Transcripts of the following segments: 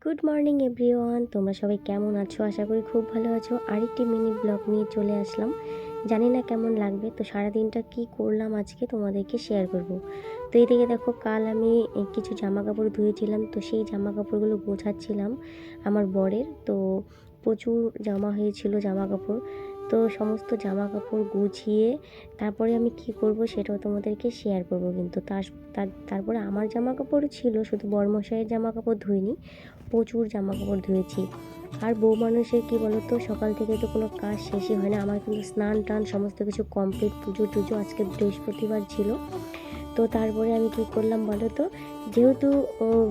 Good morning everyone, তোমরা সবাই কেমন আছো? আশা করি খুব ভালো আছো। আরেকটি মিনি ব্লগ নিয়ে চলে আসলাম। জানি না কেমন লাগবে, তো সারাদিনটা কি করলাম আজকে তোমাদেরকে শেয়ার করব। তো এদিকে দেখো, কাল আমি কিছু জামা কাপড় ধুয়েছিলাম, তো সেই জামা কাপড়গুলো গোছাচ্ছিলাম আমার বরের। তো প্রচুর জামা হয়েছিল জামা কাপড়, তো সমস্ত জামা কাপড় গুছিয়ে তারপরে আমি কি করব সেটাও তোমাদেরকে শেয়ার করব। কিন্তু তারপরে আমার জামা কাপড় ছিল, শুধু বরমশাইয়ের জামা কাপড় ধুইনি, প্রচুর জামা কাপড় ধুয়েছি। আর বউ মানুষের কী বলো তো, সকাল থেকে তো কোনো কাজ শেষই হয় না। আমার কিন্তু স্নান টান সমস্ত কিছু কমপ্লিট, পুজো টুজো, আজকে বৃহস্পতিবার ছিল। তো তারপরে আমি কি করলাম বলো তো, যেহেতু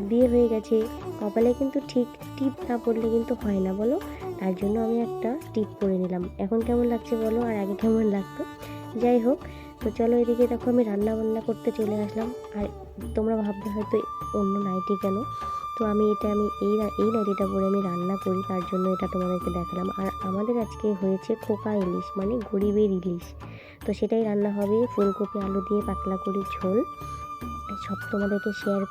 বিয়ে হয়ে গেছে, কপালে কিন্তু ঠিক টিপ না পড়লে কিন্তু হয় না বলো। তার জন্য আমি একটা টিপ পরে নিলাম। এখন কেমন লাগছে বলো, আর আগে কেমন লাগতো? যাই হোক, তো চলো এদিকে দেখো আমি রান্না বান্না করতে চলে আসলাম। আর তোমরা ভাববে হয়তো অন্য নাইটি কেন, তো আমি এই নাইটিটা পরে আমি রান্না করি, তার জন্য এটা তোমাদেরকে দেখালাম। আর আমাদের আজকে হয়েছে খোকা ইলিশ, মানে গরিবের ইলিশ। তো সেটাই রান্না হবে, ফুলকপি আলু দিয়ে পাতলা করে ঝোল। সব তোমাদেরকে শেয়ার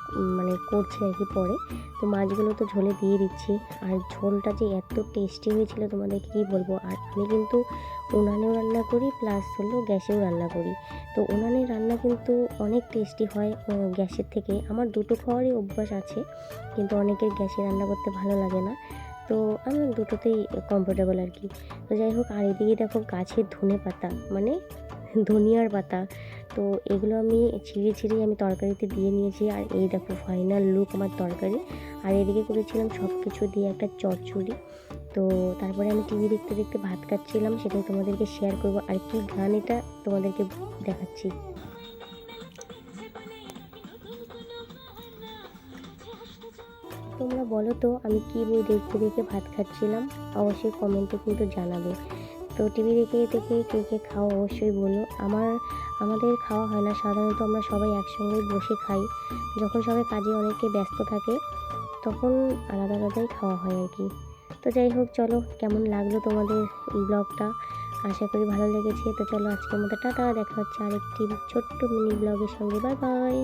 করছি আর কি পরে। তো মাছগুলো তো ঝোলে দিয়ে দিচ্ছি। আর ঝোলটা যে এত টেস্টি হয়েছিল তোমাদেরকে কী বলবো। আর আমি কিন্তু উনানেও রান্না করি, প্লাস হলো গ্যাসেও রান্না করি। তো উনানের রান্না কিন্তু অনেক টেস্টি হয় গ্যাসের থেকে। আমার দুটো খাওয়ারই অভ্যাস আছে, কিন্তু অনেকের গ্যাসে রান্না করতে ভালো লাগে না। তো আমি দুটোতেই কমফোর্টেবল আর কি। তো যাই হোক, আর এদিকে দেখো গাছের ধনে পাতা, মানে ধনিয়ার পাতা, তো এগুলো আমি ছিঁড়ে আমি তরকারিতে দিয়ে নিয়েছি। আর এই দেখো ফাইনাল লুক আমার তরকারি। আর এদিকে করেছিলাম সব কিছু দিয়ে একটা চচ্চড়ি। তো তারপরে আমি টিভি দেখতে দেখতে ভাত খাচ্ছিলাম, সেটাই তোমাদেরকে শেয়ার করব। আর কি গান এটা তোমাদেরকে দেখাচ্ছি। তোমরা বলো তো আমি কি বই দেখতে দেখে ভাত খাচ্ছিলাম, অবশ্যই কমেন্টে কিন্তু জানাবে। তো টিভি দেখে দেখে কে কে খাও অবশ্যই বলো। আমাদের খাওয়া হয় না, সাধারণত আমরা সবাই একসঙ্গেই বসে খাই। যখন সবাই কাজে অনেকে ব্যস্ত থাকে, তখন আলাদা আলাদাই খাওয়া হয় আর কি। তো যাই হোক, চলো কেমন লাগলো তোমাদের ব্লগটা, আশা করি ভালো লেগেছে। তো চলো আজকের মতো টাটা, দেখা হচ্ছে আরেকটি ছোট্ট মিনি ব্লগের সঙ্গে। Bye bye.